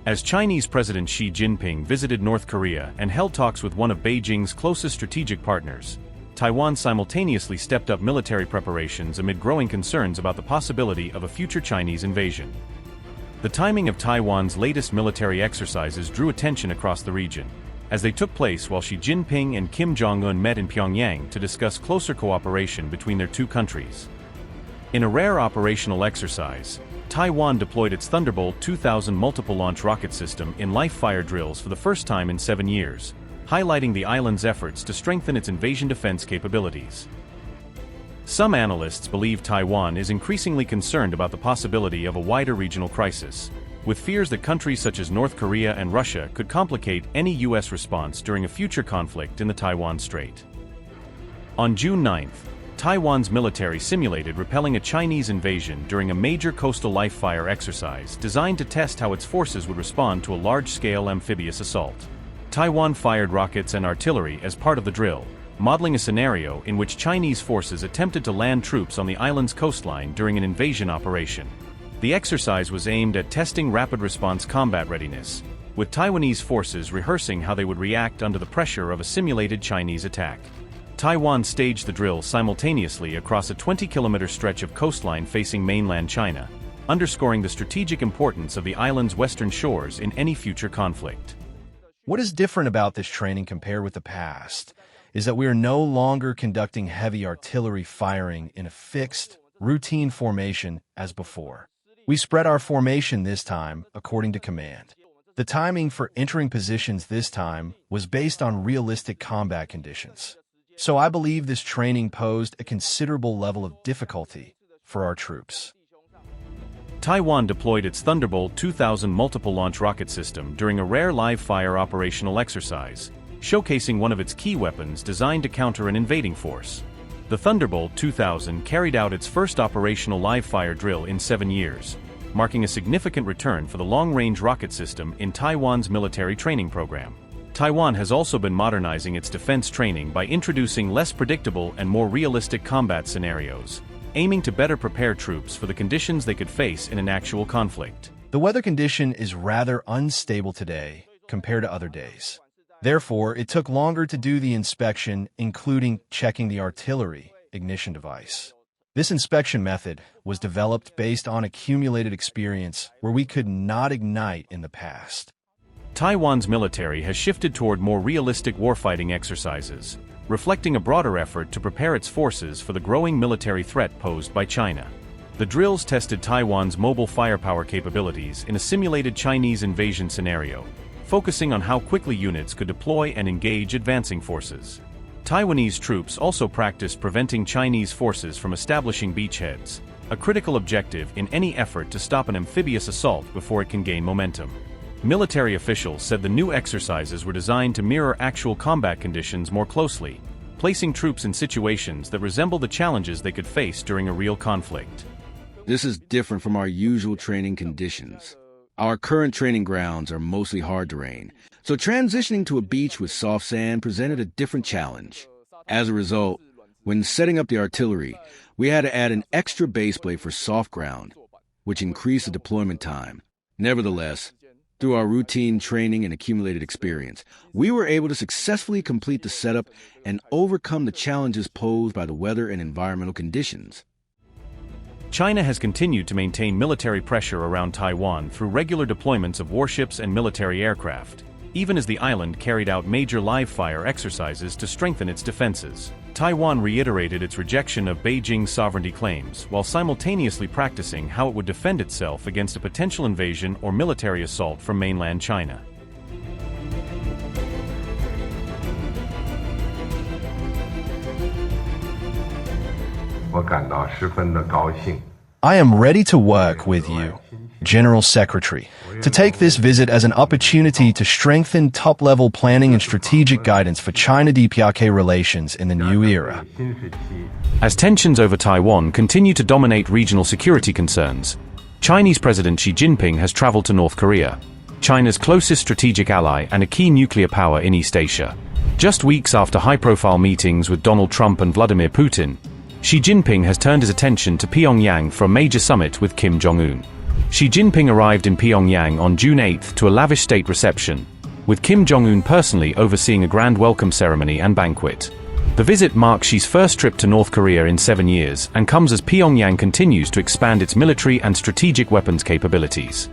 As Chinese President Xi Jinping visited North Korea and held talks with one of Beijing's closest strategic partners, Taiwan simultaneously stepped up military preparations amid growing concerns about the possibility of a future Chinese invasion. The timing of Taiwan's latest military exercises drew attention across the region, as they took place while Xi Jinping and Kim Jong Un met in Pyongyang to discuss closer cooperation between their two countries. In a rare operational exercise, Taiwan deployed its Thunderbolt 2000 multiple-launch rocket system in live-fire drills for the first time in 7 years, highlighting the island's efforts to strengthen its invasion defense capabilities. Some analysts believe Taiwan is increasingly concerned about the possibility of a wider regional crisis, with fears that countries such as North Korea and Russia could complicate any U.S. response during a future conflict in the Taiwan Strait. On June 9, Taiwan's military simulated repelling a Chinese invasion during a major coastal live-fire exercise designed to test how its forces would respond to a large-scale amphibious assault. Taiwan fired rockets and artillery as part of the drill, modeling a scenario in which Chinese forces attempted to land troops on the island's coastline during an invasion operation. The exercise was aimed at testing rapid response combat readiness, with Taiwanese forces rehearsing how they would react under the pressure of a simulated Chinese attack. Taiwan staged the drill simultaneously across a 20-kilometer stretch of coastline facing mainland China, underscoring the strategic importance of the island's western shores in any future conflict. What is different about this training compared with the past is that we are no longer conducting heavy artillery firing in a fixed, routine formation as before. We spread our formation this time according to command. The timing for entering positions this time was based on realistic combat conditions. So I believe this training posed a considerable level of difficulty for our troops. Taiwan deployed its Thunderbolt 2000 multiple-launch rocket system during a rare live-fire operational exercise, showcasing one of its key weapons designed to counter an invading force. The Thunderbolt 2000 carried out its first operational live-fire drill in 7 years, marking a significant return for the long-range rocket system in Taiwan's military training program. Taiwan has also been modernizing its defense training by introducing less predictable and more realistic combat scenarios, aiming to better prepare troops for the conditions they could face in an actual conflict. The weather condition is rather unstable today compared to other days. Therefore, it took longer to do the inspection, including checking the artillery ignition device. This inspection method was developed based on accumulated experience where we could not ignite in the past. Taiwan's military has shifted toward more realistic warfighting exercises, reflecting a broader effort to prepare its forces for the growing military threat posed by China. The drills tested Taiwan's mobile firepower capabilities in a simulated Chinese invasion scenario, focusing on how quickly units could deploy and engage advancing forces. Taiwanese troops also practiced preventing Chinese forces from establishing beachheads, a critical objective in any effort to stop an amphibious assault before it can gain momentum. Military officials said the new exercises were designed to mirror actual combat conditions more closely, placing troops in situations that resemble the challenges they could face during a real conflict. This is different from our usual training conditions. Our current training grounds are mostly hard terrain, so transitioning to a beach with soft sand presented a different challenge. As a result, when setting up the artillery, we had to add an extra base plate for soft ground, which increased the deployment time. Nevertheless, through our routine training and accumulated experience, we were able to successfully complete the setup and overcome the challenges posed by the weather and environmental conditions. China has continued to maintain military pressure around Taiwan through regular deployments of warships and military aircraft, even as the island carried out major live-fire exercises to strengthen its defenses. Taiwan reiterated its rejection of Beijing's sovereignty claims while simultaneously practicing how it would defend itself against a potential invasion or military assault from mainland China. I am ready to work with you, General Secretary, to take this visit as an opportunity to strengthen top-level planning and strategic guidance for China-DPRK relations in the new era. As tensions over Taiwan continue to dominate regional security concerns, Chinese President Xi Jinping has traveled to North Korea, China's closest strategic ally and a key nuclear power in East Asia. Just weeks after high-profile meetings with Donald Trump and Vladimir Putin, Xi Jinping has turned his attention to Pyongyang for a major summit with Kim Jong Un. Xi Jinping arrived in Pyongyang on June 8 to a lavish state reception, with Kim Jong Un personally overseeing a grand welcome ceremony and banquet. The visit marks Xi's first trip to North Korea in 7 years and comes as Pyongyang continues to expand its military and strategic weapons capabilities.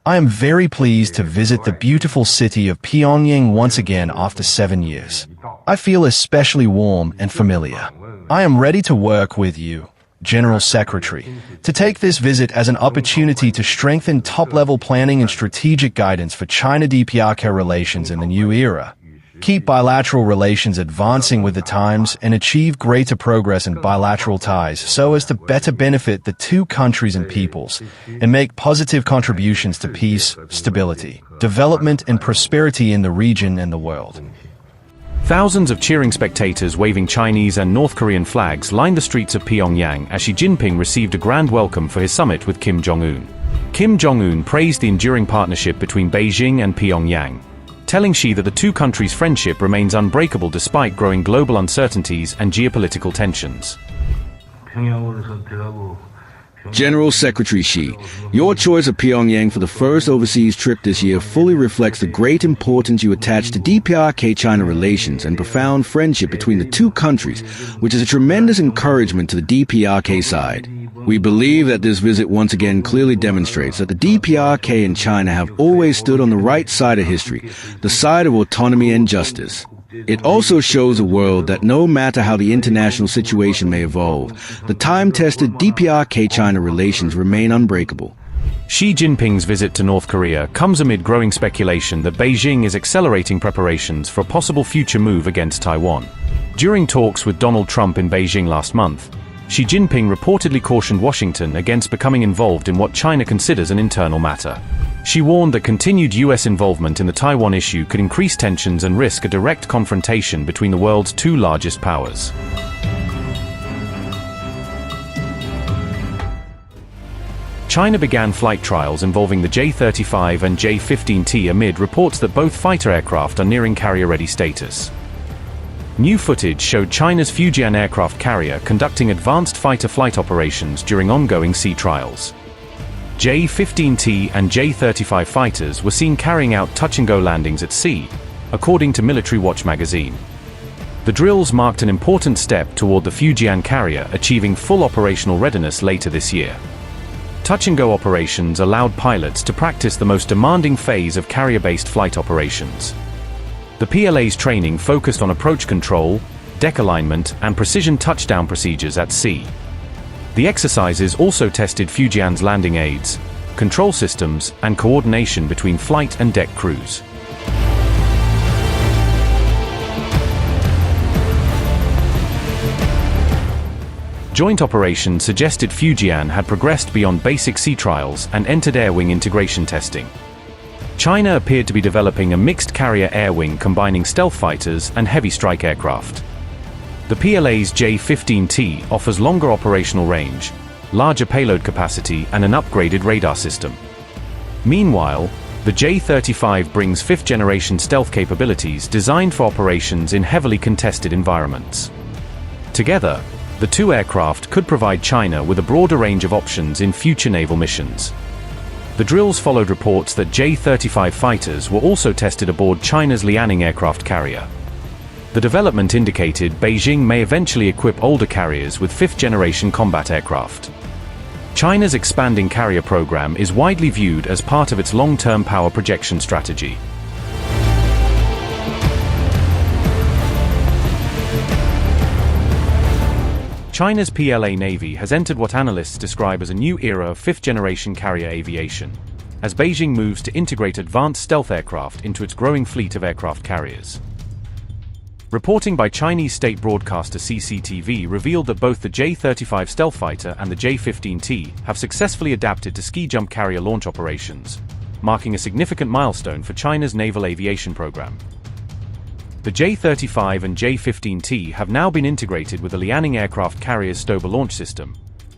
I am very pleased to visit the beautiful city of Pyongyang once again after 7 years. I feel especially warm and familiar. I am ready to work with you, General Secretary, to take this visit as an opportunity to strengthen top-level planning and strategic guidance for China-DPRK relations in the new era. Keep bilateral relations advancing with the times and achieve greater progress in bilateral ties so as to better benefit the two countries and peoples and make positive contributions to peace, stability, development and prosperity in the region and the world. Thousands of cheering spectators waving Chinese and North Korean flags lined the streets of Pyongyang as Xi Jinping received a grand welcome for his summit with Kim Jong Un. Kim Jong Un praised the enduring partnership between Beijing and Pyongyang, telling Xi that the two countries' friendship remains unbreakable despite growing global uncertainties and geopolitical tensions. General Secretary Xi, your choice of Pyongyang for the first overseas trip this year fully reflects the great importance you attach to DPRK-China relations and profound friendship between the two countries, which is a tremendous encouragement to the DPRK side. We believe that this visit once again clearly demonstrates that the DPRK and China have always stood on the right side of history, the side of autonomy and justice. It also shows the world that no matter how the international situation may evolve, the time-tested DPRK-China relations remain unbreakable. Xi Jinping's visit to North Korea comes amid growing speculation that Beijing is accelerating preparations for a possible future move against Taiwan. During talks with Donald Trump in Beijing last month, Xi Jinping reportedly cautioned Washington against becoming involved in what China considers an internal matter. She warned that continued U.S. involvement in the Taiwan issue could increase tensions and risk a direct confrontation between the world's two largest powers. China began flight trials involving the J-35 and J-15T amid reports that both fighter aircraft are nearing carrier-ready status. New footage showed China's Fujian aircraft carrier conducting advanced fighter flight operations during ongoing sea trials. J-15T and J-35 fighters were seen carrying out touch-and-go landings at sea, according to Military Watch magazine. The drills marked an important step toward the Fujian carrier achieving full operational readiness later this year. Touch-and-go operations allowed pilots to practice the most demanding phase of carrier-based flight operations. The PLA's training focused on approach control, deck alignment, and precision touchdown procedures at sea. The exercises also tested Fujian's landing aids, control systems, and coordination between flight and deck crews. Joint operations suggested Fujian had progressed beyond basic sea trials and entered air-wing integration testing. China appeared to be developing a mixed carrier air-wing combining stealth fighters and heavy strike aircraft. The PLA's J-15T offers longer operational range, larger payload capacity, and an upgraded radar system. Meanwhile, the J-35 brings fifth-generation stealth capabilities designed for operations in heavily contested environments. Together, the two aircraft could provide China with a broader range of options in future naval missions. The drills followed reports that J-35 fighters were also tested aboard China's Liaoning aircraft carrier. The development indicated Beijing may eventually equip older carriers with fifth-generation combat aircraft. China's expanding carrier program is widely viewed as part of its long-term power projection strategy. China's PLA Navy has entered what analysts describe as a new era of fifth-generation carrier aviation, as Beijing moves to integrate advanced stealth aircraft into its growing fleet of aircraft carriers. Reporting by Chinese state broadcaster CCTV revealed that both the J-35 stealth fighter and the J-15T have successfully adapted to ski-jump carrier launch operations, marking a significant milestone for China's naval aviation program. The J-35 and J-15T have now been integrated with the Liaoning aircraft carrier's Stober launch system,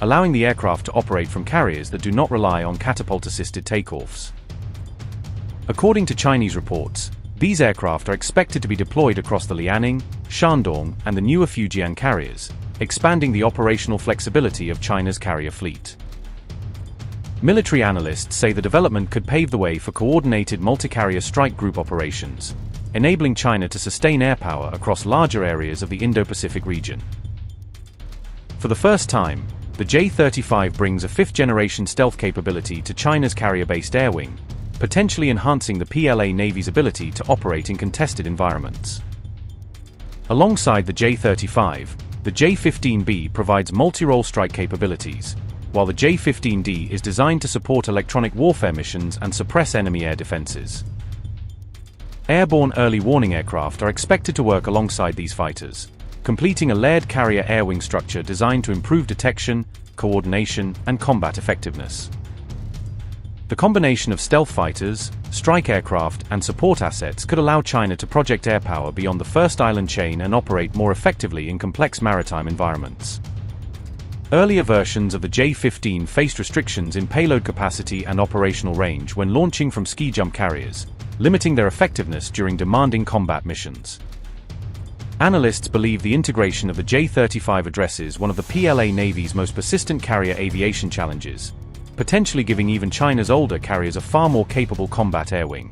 allowing the aircraft to operate from carriers that do not rely on catapult-assisted takeoffs. According to Chinese reports, these aircraft are expected to be deployed across the Liaoning, Shandong, and the newer Fujian carriers, expanding the operational flexibility of China's carrier fleet. Military analysts say the development could pave the way for coordinated multi-carrier strike group operations, enabling China to sustain air power across larger areas of the Indo-Pacific region. For the first time, the J-35 brings a fifth-generation stealth capability to China's carrier-based air wing, potentially enhancing the PLA Navy's ability to operate in contested environments. Alongside the J-35, the J-15B provides multi-role strike capabilities, while the J-15D is designed to support electronic warfare missions and suppress enemy air defenses. Airborne early warning aircraft are expected to work alongside these fighters, completing a layered carrier air wing structure designed to improve detection, coordination, and combat effectiveness. The combination of stealth fighters, strike aircraft, and support assets could allow China to project air power beyond the first island chain and operate more effectively in complex maritime environments. Earlier versions of the J-15 faced restrictions in payload capacity and operational range when launching from ski jump carriers, limiting their effectiveness during demanding combat missions. Analysts believe the integration of the J-35 addresses one of the PLA Navy's most persistent carrier aviation challenges, potentially giving even China's older carriers a far more capable combat air wing.